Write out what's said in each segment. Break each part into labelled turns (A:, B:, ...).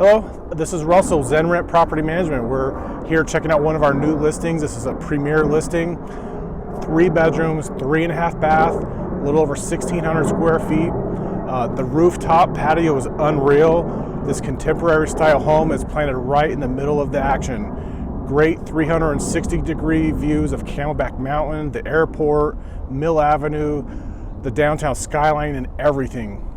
A: Hello, this is Russell, Zen Rent Property Management. We're here checking out one of our new listings. This is a premier listing, 3 bedrooms, 3.5 bath, a little over 1,600 square feet. The rooftop patio is unreal. This contemporary style home is planted right in the middle of the action. Great 360-degree views of Camelback Mountain, the airport, Mill Avenue, the downtown skyline, and everything.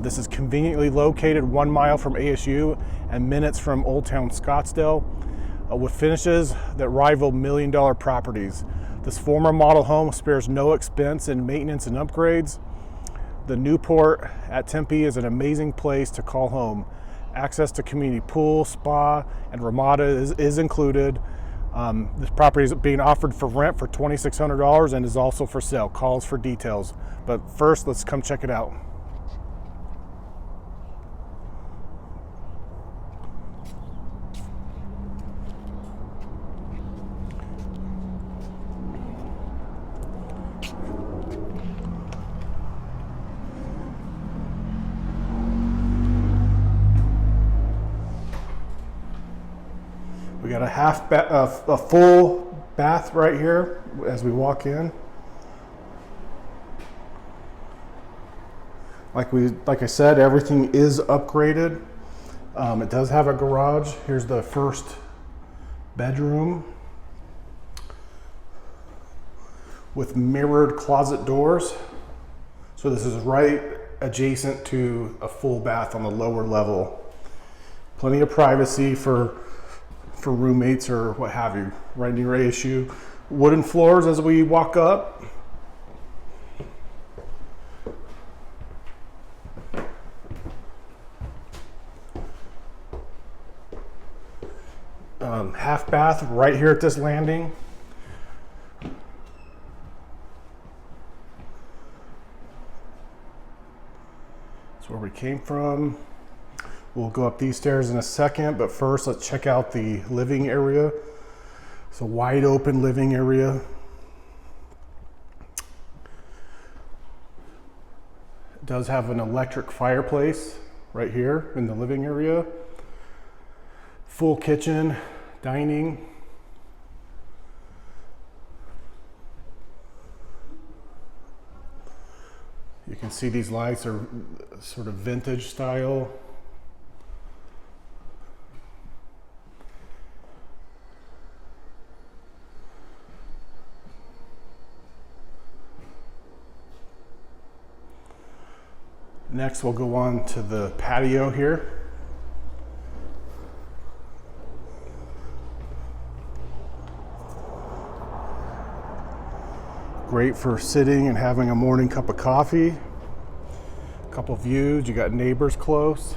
A: This is conveniently located 1 mile from ASU and minutes from Old Town Scottsdale, with finishes that rival million-dollar properties. This former model home spares no expense in maintenance and upgrades. The Newport at Tempe is an amazing place to call home. Access to community pool, spa, and Ramada is included. This property is being offered for rent for $2,600 and is also for sale. Call us for details. But first, let's come check it out. We got a full bath right here as we walk in. Like I said, everything is upgraded. It does have a garage. Here's the first bedroom with mirrored closet doors. So this is right adjacent to a full bath on the lower level. Plenty of privacy for roommates or what have you, right near ASU. Wooden floors as we walk up. Half bath right here at this landing. That's where we came from. We'll go up these stairs in a second, but first let's check out the living area. It's a wide open living area. It does have an electric fireplace right here in the living area. Full kitchen, dining. You can see these lights are sort of vintage style. Next, we'll go on to the patio here. Great for sitting and having a morning cup of coffee. A couple views, you got neighbors close.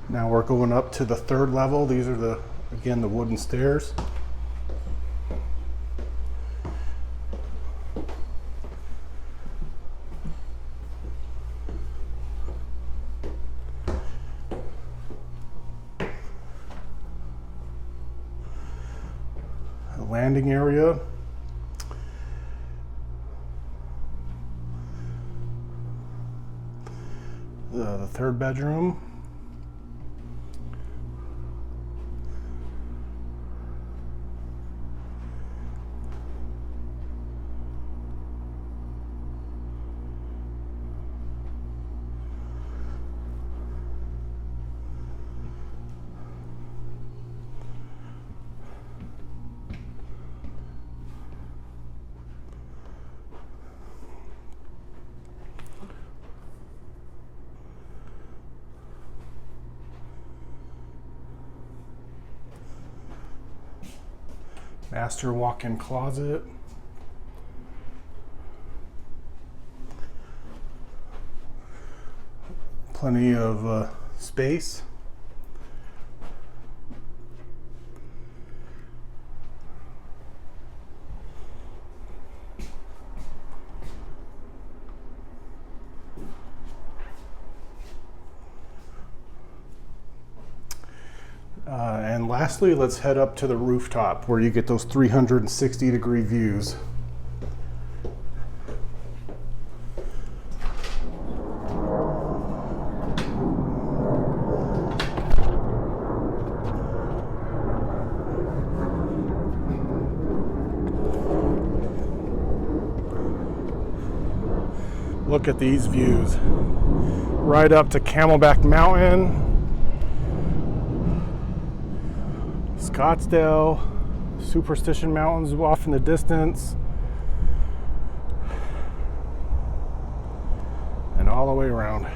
A: Now we're going up to the 3rd level. These are again the wooden stairs. A landing area. The 3rd bedroom. Master walk-in closet. Plenty of space. And lastly, let's head up to the rooftop where you get those 360-degree views. Look at these views. Right up to Camelback Mountain, Scottsdale, Superstition Mountains off in the distance, and all the way around.